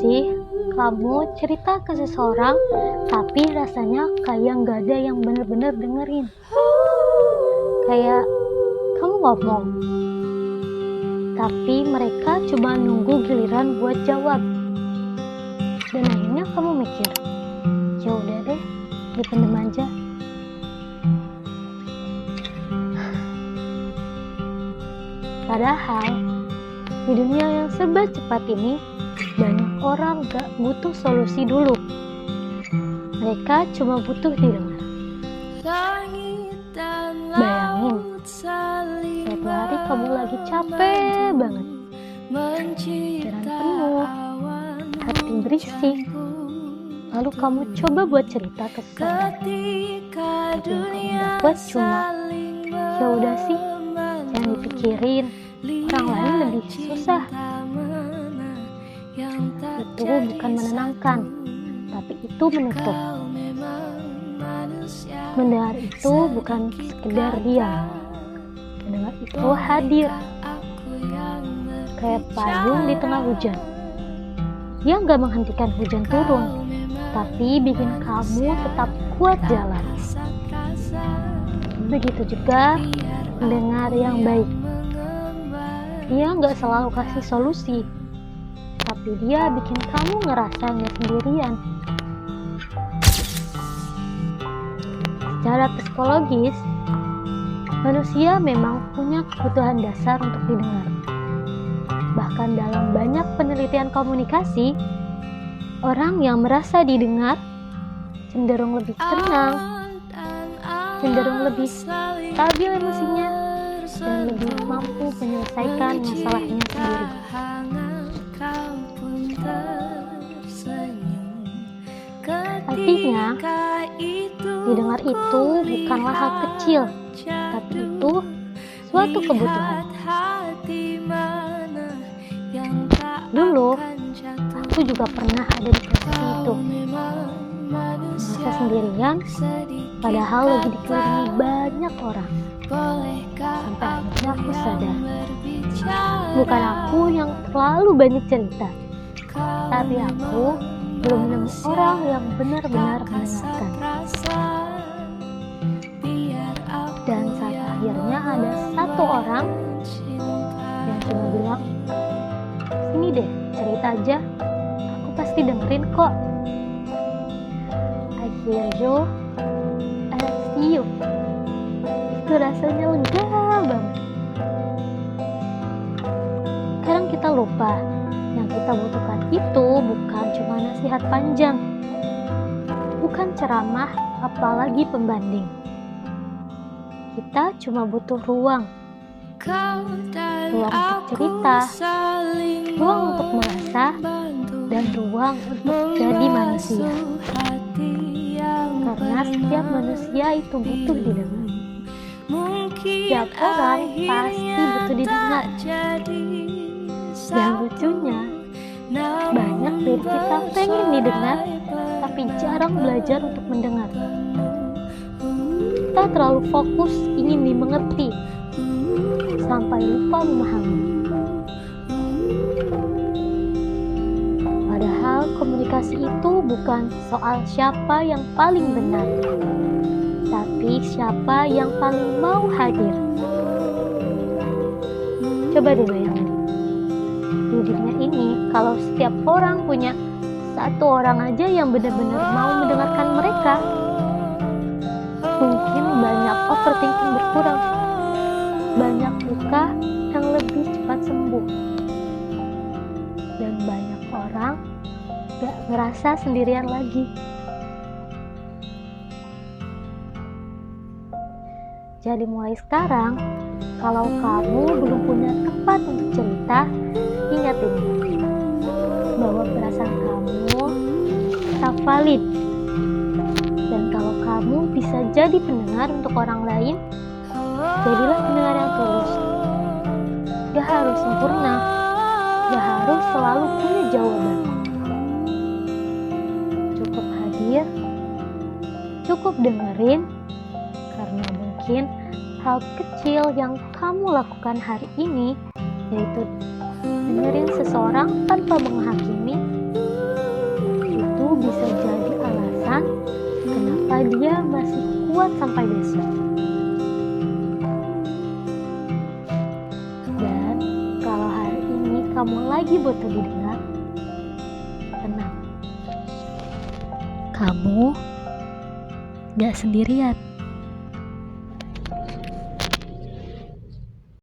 sih kamu cerita ke seseorang tapi rasanya kayak gak ada yang bener-bener dengerin? Kayak kamu ngomong tapi mereka cuma nunggu giliran buat jawab. Dan akhirnya kamu mikir, ya udah deh, dipendem aja. Padahal di dunia yang serba cepat ini banyak orang gak butuh solusi dulu. Mereka cuma butuh didengar. Bayangin, suatu hari kamu lagi capek banget, pikiran penuh, hati berisik. Lalu kamu coba buat cerita ke seseorang, tapi yang kamu dapat cuma, ya udah sih, jangan dipikirin, orang lain lebih susah. Itu bukan menenangkan, tapi itu menutup. Mendengar itu bukan sekedar diam, mendengar itu hadir, kayak payung di tengah hujan. Dia gak menghentikan hujan turun, tapi bikin kamu tetap kuat jalan. Begitu juga mendengar yang baik. Dia gak selalu kasih solusi, tapi dia bikin kamu ngerasa gak sendirian. Secara psikologis, manusia memang punya kebutuhan dasar untuk didengar. Bahkan dalam banyak penelitian komunikasi, orang yang merasa didengar cenderung lebih tenang, cenderung lebih stabil emosinya, dan lebih mampu menyelesaikan masalahnya sendiri. Artinya, didengar itu bukanlah hal kecil, tapi itu suatu kebutuhan. Dulu, aku juga pernah ada di posisi itu. Merasa sendirian, padahal lagi dikelilingi banyak orang. Sampai akhirnya aku sadar, bukan aku yang terlalu banyak cerita, tapi aku belum nemu orang yang benar-benar mendengarkan. Dan saat akhirnya ada satu orang yang cuma bilang, "Sini deh, cerita aja, aku pasti dengerin kok." I hear you, I see you. Itu rasanya lega banget. Sekarang kita lupa, yang kita butuhkan itu bukan cuma nasihat panjang, bukan ceramah, apalagi pembanding. Kita cuma butuh ruang untuk cerita, ruang untuk merasa, dan ruang untuk jadi manusia. Karena setiap manusia itu butuh didengar. Setiap orang pasti butuh didengar. Dan lucunya, banyak dari kita pengen didengar, tapi jarang belajar untuk mendengar. Kita terlalu fokus ingin dimengerti, sampai lupa memahami. Padahal komunikasi itu bukan soal siapa yang paling benar, tapi siapa yang paling mau hadir. Coba deh bayangin, di dunia ini kalau setiap orang punya satu orang aja yang benar-benar mau mendengarkan mereka, mungkin banyak overthinking berkurang, banyak luka yang lebih cepat sembuh, dan banyak orang gak ngerasa sendirian lagi. Jadi mulai sekarang, kalau kamu belum punya tempat untuk cerita, ingat ini, bahwa perasaan kamu tetap valid. Dan kalau kamu bisa jadi pendengar untuk orang lain, jadilah pendengar yang tulus. Gak harus sempurna, gak harus selalu punya jawaban. Cukup hadir, cukup dengerin, karena mungkin hal kecil yang kamu lakukan hari ini, yaitu dengerin seseorang tanpa menghakimi, bisa jadi alasan kenapa dia masih kuat sampai besok. Dan kalau hari ini kamu lagi butuh didengar, tenang. Kamu gak sendirian.